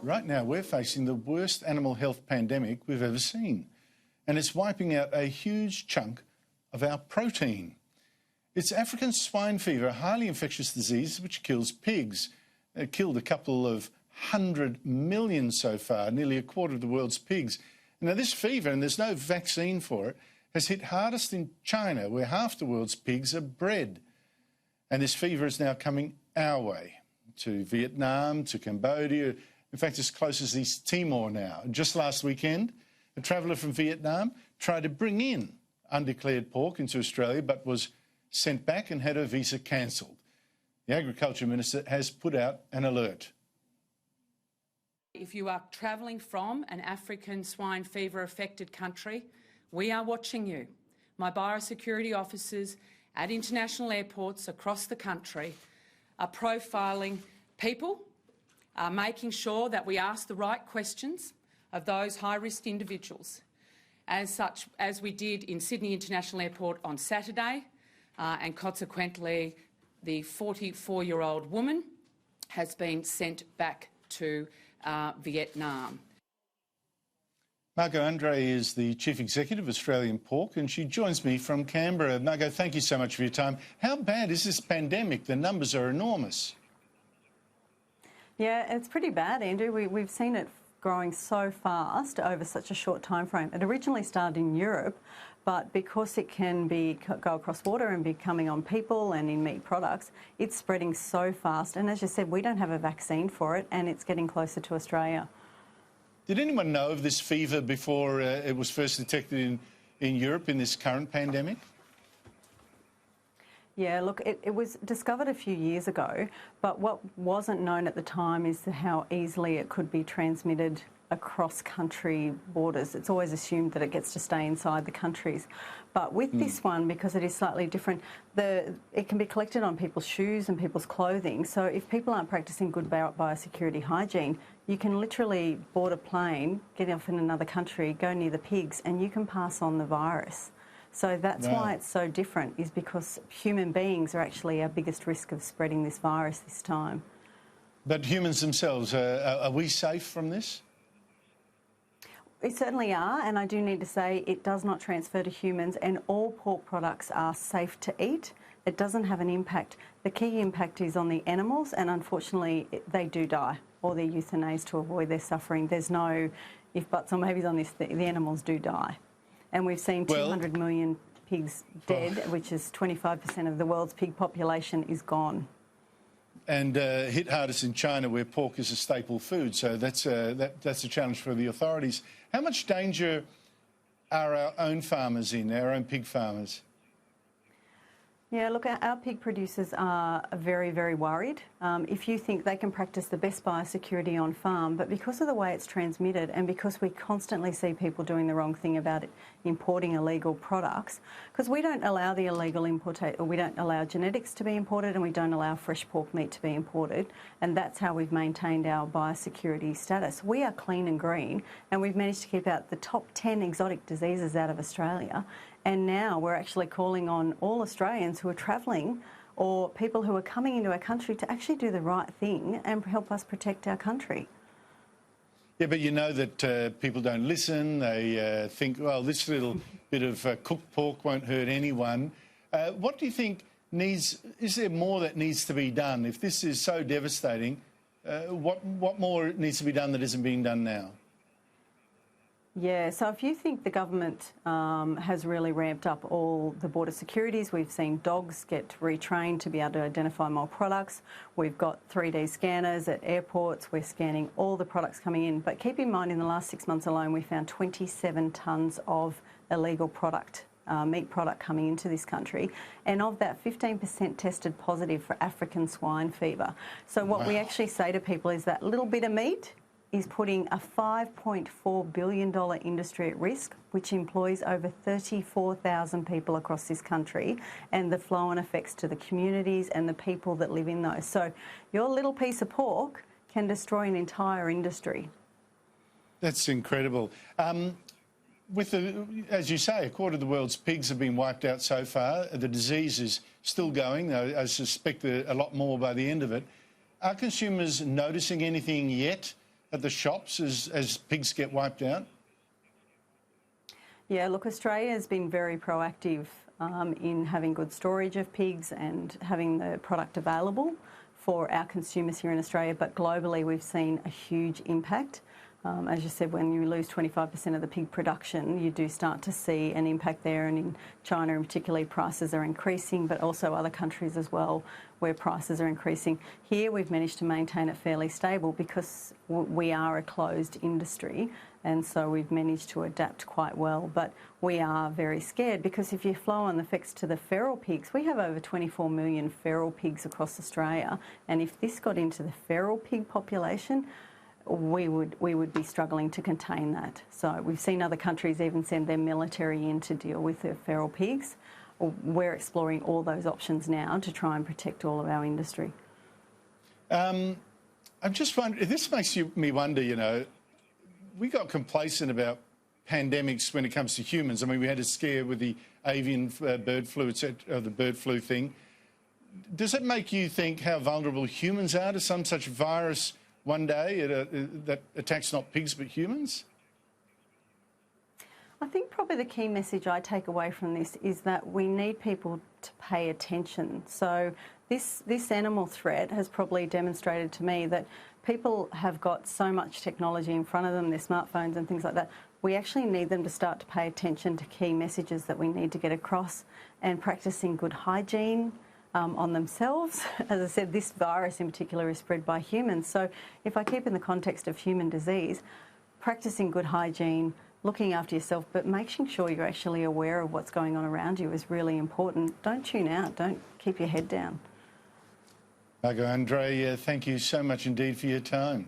Right now, we're facing the worst animal health pandemic we've ever seen, and it's wiping out a huge chunk of our protein. It's African swine fever, a highly infectious disease which kills pigs. It killed a couple of 100 million so far, nearly a quarter of the world's pigs. Now, this fever, and there's no vaccine for it, has hit hardest in China, where half the world's pigs are bred. And this fever is now coming our way, to Vietnam, to Cambodia, in fact, as close as East Timor now. Just last weekend, a traveller from Vietnam tried to bring in undeclared pork into Australia, but was sent back and had her visa cancelled. The Agriculture Minister has put out an alert. If you are travelling from an African swine fever affected country, we are watching you. My biosecurity officers at international airports across the country are profiling people, are making sure that we ask the right questions of those high-risk individuals, as we did in Sydney International Airport on Saturday, and consequently the 44-year-old woman has been sent back to Vietnam. Margot Andre is the Chief Executive of Australian Pork, and she joins me from Canberra. Margot, thank you so much for your time. How bad is this pandemic? The numbers are enormous. Yeah, it's pretty bad, Andrew. We've seen it growing so fast over such a short time frame. It originally started in Europe, but because it can go across water and be coming on people and in meat products, it's spreading so fast. And as you said, we don't have a vaccine for it, and it's getting closer to Australia. Did anyone know of this fever before it was first detected in Europe in this current pandemic? Yeah, look, it was discovered a few years ago, but what wasn't known at the time is how easily it could be transmitted across country borders. It's always assumed that it gets to stay inside the countries. But with this one, because it is slightly different, it can be collected on people's shoes and people's clothing. So if people aren't practicing good biosecurity hygiene, you can literally board a plane, get off in another country, go near the pigs, and you can pass on the virus. So that's why it's so different, is because human beings are actually our biggest risk of spreading this virus this time. But humans themselves, are we safe from this? We certainly are, and I do need to say it does not transfer to humans, and all pork products are safe to eat. It doesn't have an impact. The key impact is on the animals, and unfortunately they do die, or they're euthanized to avoid their suffering. There's no if, buts or maybes on this. The animals do die. And we've seen 200 million pigs dead, which is 25% of the world's pig population is gone. And hit hardest in China, where pork is a staple food. So that's a challenge for the authorities. How much danger are our own farmers in, our own pig farmers? Yeah, look, our pig producers are very, very worried. If you think they can practice the best biosecurity on farm, but because of the way it's transmitted and because we constantly see people doing the wrong thing about it, importing illegal products, because we don't allow the illegal we don't allow genetics to be imported, and we don't allow fresh pork meat to be imported, and that's how we've maintained our biosecurity status. We are clean and green, and we've managed to keep out the top 10 exotic diseases out of Australia. And now we're actually calling on all Australians who are travelling or people who are coming into our country to actually do the right thing and help us protect our country. Yeah, but you know that people don't listen. They think, well, this little bit of cooked pork won't hurt anyone. What do you think is there more that needs to be done? If this is so devastating, what more needs to be done that isn't being done now? Yeah, so if you think the government has really ramped up all the border securities, we've seen dogs get retrained to be able to identify more products. We've got 3D scanners at airports. We're scanning all the products coming in. But keep in mind, in the last 6 months alone, we found 27 tonnes of illegal product, meat product coming into this country. And of that, 15% tested positive for African swine fever. So what we actually say to people is that little bit of meat is putting a $5.4 billion industry at risk, which employs over 34,000 people across this country, and the flow-on effects to the communities and the people that live in those. So your little piece of pork can destroy an entire industry. That's incredible. As you say, a quarter of the world's pigs have been wiped out so far. The disease is still going. I suspect a lot more by the end of it. Are consumers noticing anything yet? at the shops as pigs get wiped out? Yeah, look, Australia has been very proactive in having good storage of pigs and having the product available for our consumers here in Australia, but globally we've seen a huge impact. As you said, when you lose 25% of the pig production, you do start to see an impact there, and in China in particular, prices are increasing, but also other countries as well where prices are increasing. Here we've managed to maintain it fairly stable because we are a closed industry, and so we've managed to adapt quite well. But we are very scared because if you flow on the effects to the feral pigs, we have over 24 million feral pigs across Australia, and if this got into the feral pig population, we would be struggling to contain that. So we've seen other countries even send their military in to deal with their feral pigs. We're exploring all those options now to try and protect all of our industry. I'm just wondering, this makes me wonder, you know, we got complacent about pandemics when it comes to humans. I mean, we had a scare with the avian bird flu, etc., the bird flu thing. Does it make you think how vulnerable humans are to some such virus one day that attacks not pigs but humans? I think probably the key message I take away from this is that we need people to pay attention. So this animal threat has probably demonstrated to me that people have got so much technology in front of them, their smartphones and things like that. We actually need them to start to pay attention to key messages that we need to get across, and practicing good hygiene on themselves. As I said, this virus in particular is spread by humans. So if I keep in the context of human disease, practicing good hygiene, looking after yourself, but making sure you're actually aware of what's going on around you is really important. Don't tune out. Don't keep your head down. Margot Andre, thank you so much indeed for your time.